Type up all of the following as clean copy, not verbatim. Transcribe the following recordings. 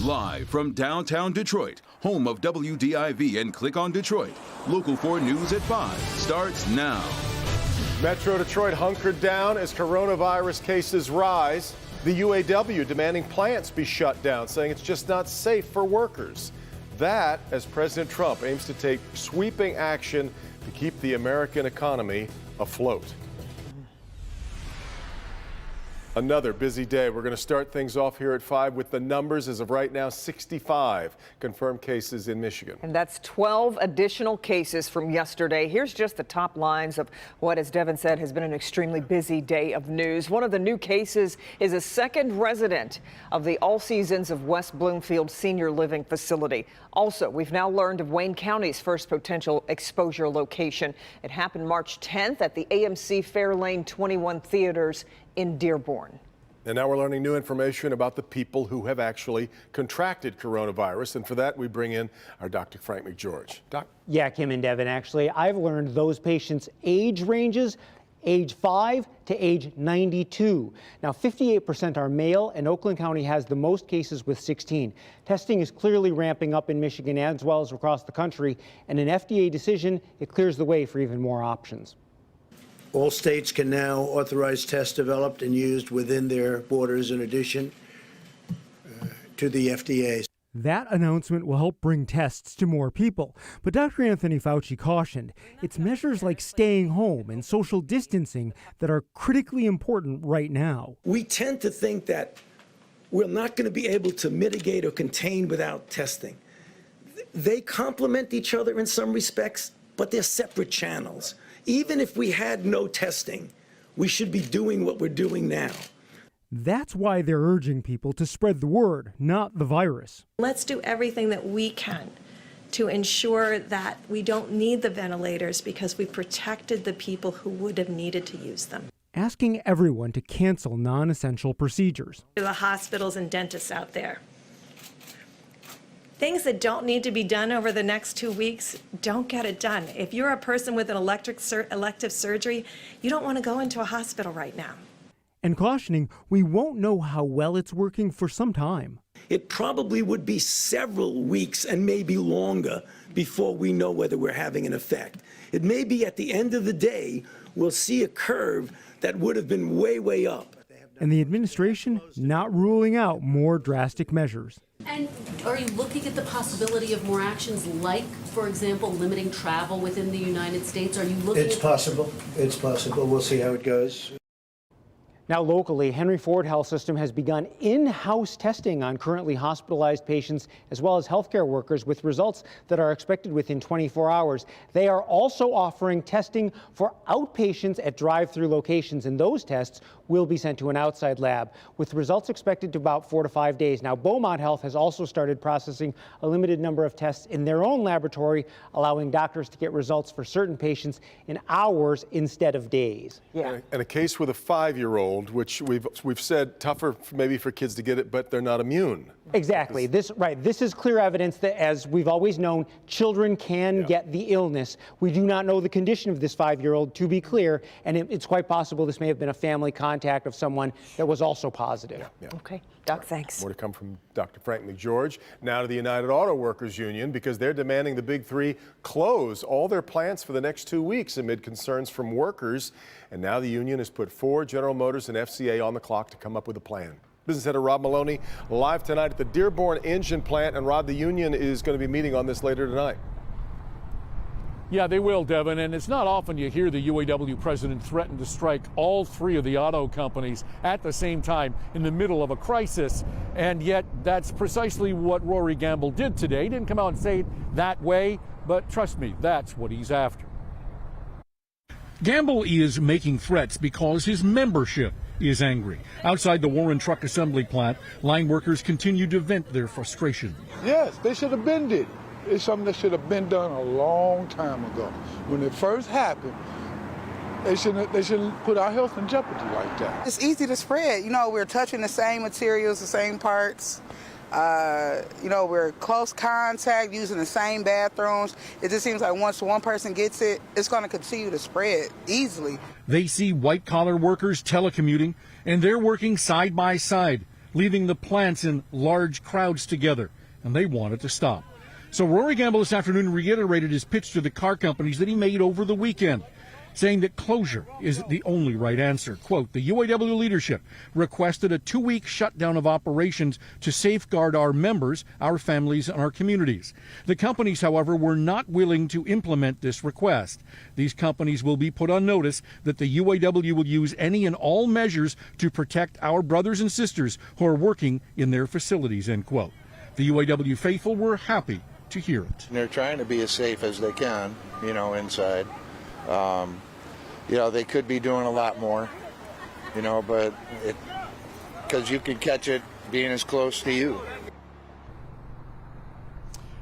Live from downtown Detroit, home of WDIV and Click on Detroit, Local 4 News at 5 starts now. Metro Detroit hunkered down as coronavirus cases rise. The UAW demanding plants be shut down, saying it's just not safe for workers. That as President Trump aims to take sweeping action to keep the American economy afloat. Another busy day. We're going to start things off here at 5 with the numbers. As of right now, 65 confirmed cases in Michigan. And that's 12 additional cases from yesterday. Here's just the top lines of what, as Devin said, has been an extremely busy day of news. One of the new cases is a second resident of the All Seasons of West Bloomfield Senior Living Facility. Also, we've now learned of Wayne County's first potential exposure location. It happened March 10th at the AMC Fairlane 21 Theaters in Dearborn. And now we're learning new information about the people who have actually contracted coronavirus. And for that, we bring in our Dr. Frank McGeorge. Doc? Yeah, Kim and Devin, actually, I've learned those patients' age ranges age 5 to age 92. Now, 58% are male, and Oakland County has the most cases with 16. Testing is clearly ramping up in Michigan as well as across the country, and an FDA decision, it clears the way for even more options. All states can now authorize tests developed and used within their borders in addition to the FDA. That announcement will help bring tests to more people. But Dr. Anthony Fauci cautioned it's measures like staying home and social distancing that are critically important right now. We tend to think that we're not going to be able to mitigate or contain without testing. They complement each other in some respects, but they're separate channels. Even if we had no testing, we should be doing what we're doing now. That's why they're urging people to spread the word, not the virus. Let's do everything that we can to ensure that we don't need the ventilators because we protected the people who would have needed to use them. Asking everyone to cancel non-essential procedures. To the hospitals and dentists out there. Things that don't need to be done over the next 2 weeks, don't get it done. If you're a person with an elective surgery, you don't want to go into a hospital right now. And cautioning, we won't know how well it's working for some time. It probably would be several weeks and maybe longer before we know whether we're having an effect. It may be at the end of the day, we'll see a curve that would have been way, way up. And the administration not ruling out more drastic measures. And are you looking at the possibility of more actions like, for example, limiting travel within the United States? Are you looking It's possible. It's possible. We'll see how it goes. Now locally, Henry Ford Health System has begun in-house testing on currently hospitalized patients as well as healthcare workers with results that are expected within 24 hours. They are also offering testing for outpatients at drive-through locations, and those tests will be sent to an outside lab with results expected to about 4 to 5 days. Now, Beaumont Health has also started processing a limited number of tests in their own laboratory, allowing doctors to get results for certain patients in hours instead of days. Yeah. And a case with a 5-year-old, which we've said tougher maybe for kids to get it, but they're not immune. Exactly. This is clear evidence that, as we've always known, children can get the illness. We do not know the condition of this 5-year-old, to be clear, and it's quite possible this may have been a family contact of someone that was also positive. Okay. Doc, thanks. More to come from Dr. Frank McGeorge. Now to the United Auto Workers Union, because they're demanding the Big Three close all their plants for the next 2 weeks amid concerns from workers. And now the union has put Ford, General Motors, and FCA on the clock to come up with a plan. Business editor Rob Maloney live tonight at the Dearborn Engine Plant. And Rob, the union is going to be meeting on this later tonight. Yeah, they will, Devin, and it's not often you hear the UAW president threaten to strike all 3 of the auto companies at the same time in the middle of a crisis, and yet that's precisely what Rory Gamble did today. He didn't come out and say it that way, but trust me, that's what he's after. Gamble is making threats because his membership is angry. Outside the Warren Truck Assembly Plant, line workers continue to vent their frustration. Yes, they should have been did. It's something that should have been done a long time ago. When it first happened, they shouldn't put our health in jeopardy like that. It's easy to spread. You know, we're touching the same materials, the same parts. You know, we're close contact, using the same bathrooms. It just seems like once one person gets it, it's going to continue to spread easily. They see white-collar workers telecommuting, and they're working side by side. leaving the plants in large crowds together, and they want it to stop. So Rory Gamble this afternoon reiterated his pitch to the car companies that he made over the weekend, saying that closure is the only right answer. Quote, the UAW leadership requested a 2-week shutdown of operations to safeguard our members, our families, and our communities. The companies, however, were not willing to implement this request. These companies will be put on notice that the UAW will use any and all measures to protect our brothers and sisters who are working in their facilities, end quote. The UAW faithful were happy to hear it. They're trying to be as safe as they can, inside. They could be doing a lot more, but because you can catch it being as close to you.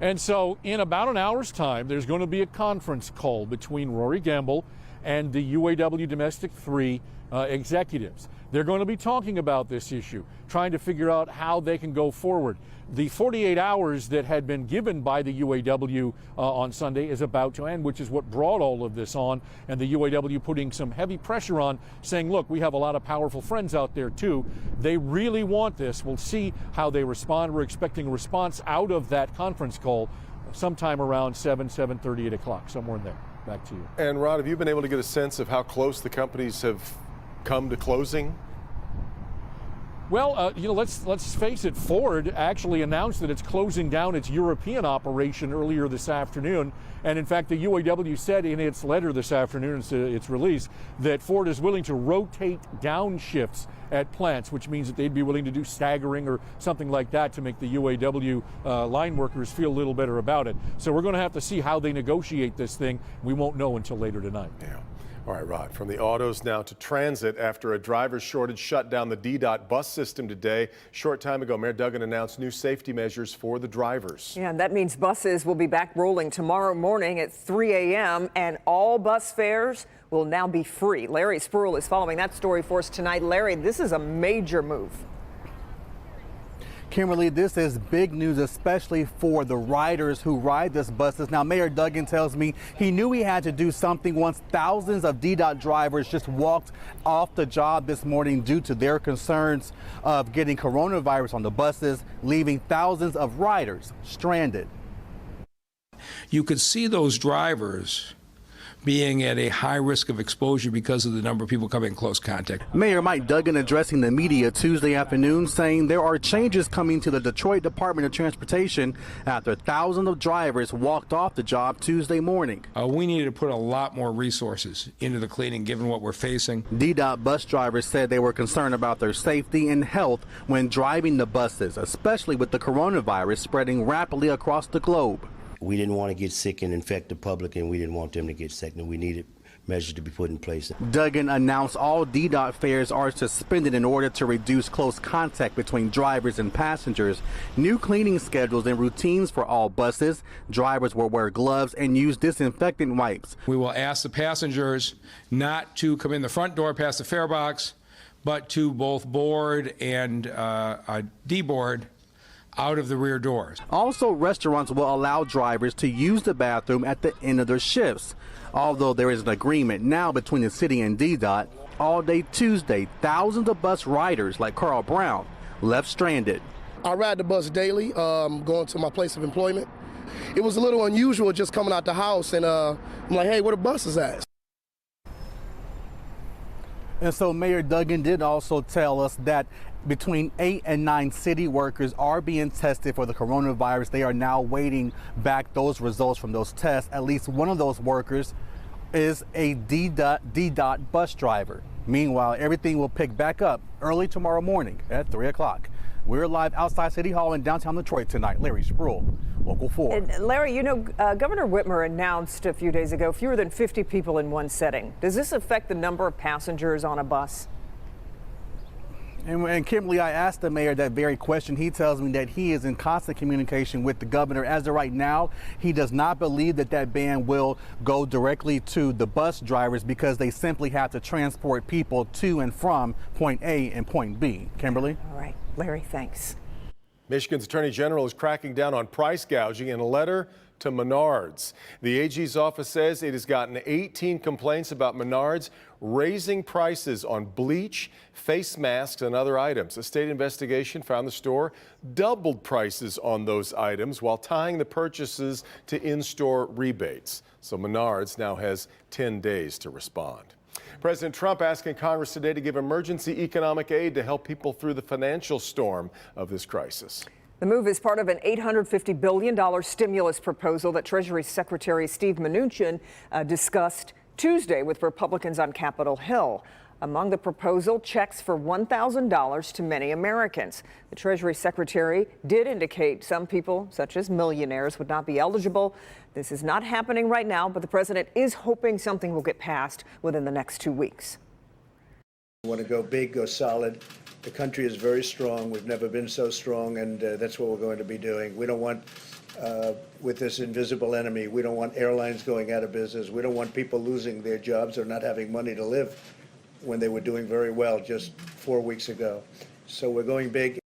And so in about an hour's time, there's going to be a conference call between Rory Gamble and the UAW Domestic 3 executives. They're going to be talking about this issue, trying to figure out how they can go forward. The 48 hours that had been given by the UAW on Sunday is about to end, which is what brought all of this on, and the UAW putting some heavy pressure on, saying, look, we have a lot of powerful friends out there too. They really want this. We'll see how they respond. We're expecting a response out of that conference call sometime around 7:30, 8 o'clock, somewhere in there. Back to you. And Rod, have you been able to get a sense of how close the companies have come to closing? Well, let's face it. Ford actually announced that it's closing down its European operation earlier this afternoon. And in fact, the UAW said in its letter this afternoon, its release, that Ford is willing to rotate down shifts at plants, which means that they'd be willing to do staggering or something like that to make the UAW line workers feel a little better about it. So we're going to have to see how they negotiate this thing. We won't know until later tonight. Yeah. All right, Rod, from the autos now to transit. After a driver shortage shut down the DDOT bus system today, short time ago, Mayor Duggan announced new safety measures for the drivers. Yeah, and that means buses will be back rolling tomorrow morning at 3 a.m. and all bus fares will now be free. Larry Spruill is following that story for us tonight. Larry, this is a major move. Kimberly, this is big news, especially for the riders who ride this buses. Now, Mayor Duggan tells me he knew he had to do something once thousands of DDOT drivers just walked off the job this morning due to their concerns of getting coronavirus on the buses, leaving thousands of riders stranded. You could see those drivers being at a high risk of exposure because of the number of people coming in close contact. Mayor Mike Duggan addressing the media Tuesday afternoon, saying there are changes coming to the Detroit Department of Transportation after thousands of drivers walked off the job Tuesday morning. We needed to put a lot more resources into the cleaning given what we're facing. DDOT bus drivers said they were concerned about their safety and health when driving the buses, especially with the coronavirus spreading rapidly across the globe. We didn't want to get sick and infect the public, and we didn't want them to get sick, and we needed measures to be put in place. Duggan announced all DDOT fares are suspended in order to reduce close contact between drivers and passengers. New cleaning schedules and routines for all buses. Drivers will wear gloves and use disinfectant wipes. We will ask the passengers not to come in the front door past the fare box, but to both board and deboard out of the rear doors. Also, restaurants will allow drivers to use the bathroom at the end of their shifts. Although there is an agreement now between the city and DDOT, all day Tuesday, thousands of bus riders like Carl Brown left stranded. I ride the bus daily, going to my place of employment. It was a little unusual just coming out the house and I'm like, hey, where the bus is at? And so Mayor Duggan did also tell us that between 8 and 9 city workers are being tested for the coronavirus. They are now waiting back those results from those tests. At least one of those workers is a DDOT bus driver. Meanwhile, everything will pick back up early tomorrow morning at 3 o'clock. We're live outside City Hall in downtown Detroit tonight. Larry Spruill, Local 4. And Larry, Governor Whitmer announced a few days ago fewer than 50 people in one setting. Does this affect the number of passengers on a bus? And Kimberly, I asked the mayor that very question. He tells me that he is in constant communication with the governor. As of right now, he does not believe that that ban will go directly to the bus drivers because they simply have to transport people to and from point A and point B. Kimberly? All right. Larry, thanks. Michigan's Attorney General is cracking down on price gouging. In a letter to Menards. The AG's office says it has gotten 18 complaints about Menards raising prices on bleach, face masks, and other items. A state investigation found the store doubled prices on those items while tying the purchases to in-store rebates. So Menards now has 10 days to respond. President Trump asking Congress today to give emergency economic aid to help people through the financial storm of this crisis. The move is part of an $850 billion stimulus proposal that Treasury Secretary Steve Mnuchin discussed Tuesday with Republicans on Capitol Hill. Among the proposal, checks for $1,000 to many Americans. The Treasury Secretary did indicate some people, such as millionaires, would not be eligible. This is not happening right now, but the president is hoping something will get passed within the next 2 weeks. We want to go big, go solid. The country is very strong. We've never been so strong, and that's what we're going to be doing. We don't want, with this invisible enemy, we don't want airlines going out of business. We don't want people losing their jobs or not having money to live when they were doing very well just 4 weeks ago. So we're going big.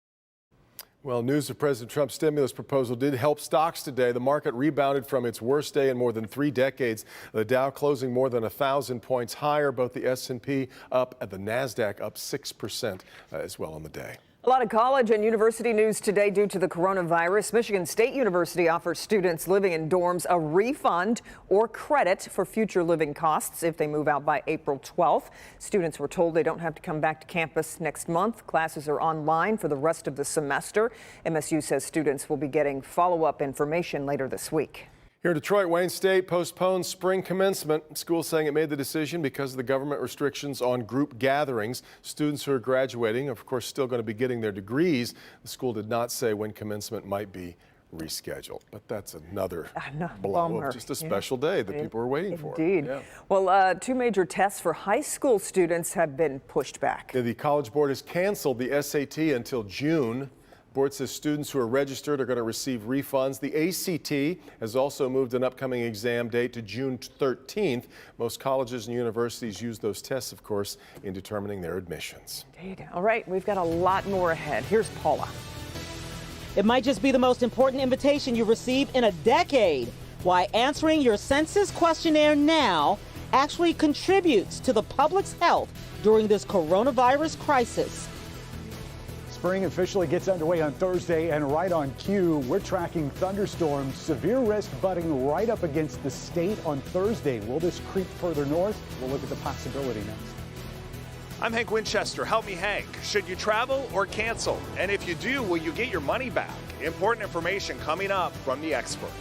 Well, news of President Trump's stimulus proposal did help stocks today. The market rebounded from its worst day in more than 3 decades. The Dow closing more than 1,000 points higher, both the S&P up and the NASDAQ up 6% as well on the day. A lot of college and university news today due to the coronavirus. Michigan State University offers students living in dorms a refund or credit for future living costs if they move out by April 12th. Students were told they don't have to come back to campus next month. Classes are online for the rest of the semester. MSU says students will be getting follow-up information later this week. Here in Detroit, Wayne State postpones spring commencement. School saying it made the decision because of the government restrictions on group gatherings. Students who are graduating, of course, still going to be getting their degrees. The school did not say when commencement might be rescheduled, but that's another blow of just a special day that people are waiting for. Indeed. Yeah. Well, 2 major tests for high school students have been pushed back. The College Board has canceled the SAT until June. The board says students who are registered are going to receive refunds. The ACT has also moved an upcoming exam date to June 13th. Most colleges and universities use those tests, of course, in determining their admissions. Indeed. All right, we've got a lot more ahead. Here's Paula. It might just be the most important invitation you receive in a decade. Why answering your census questionnaire now actually contributes to the public's health during this coronavirus crisis. Spring officially gets underway on Thursday, and right on cue, we're tracking thunderstorms. Severe risk butting right up against the state on Thursday. Will this creep further north? We'll look at the possibility next. I'm Hank Winchester. Help me, Hank. Should you travel or cancel? And if you do, will you get your money back? Important information coming up from the expert.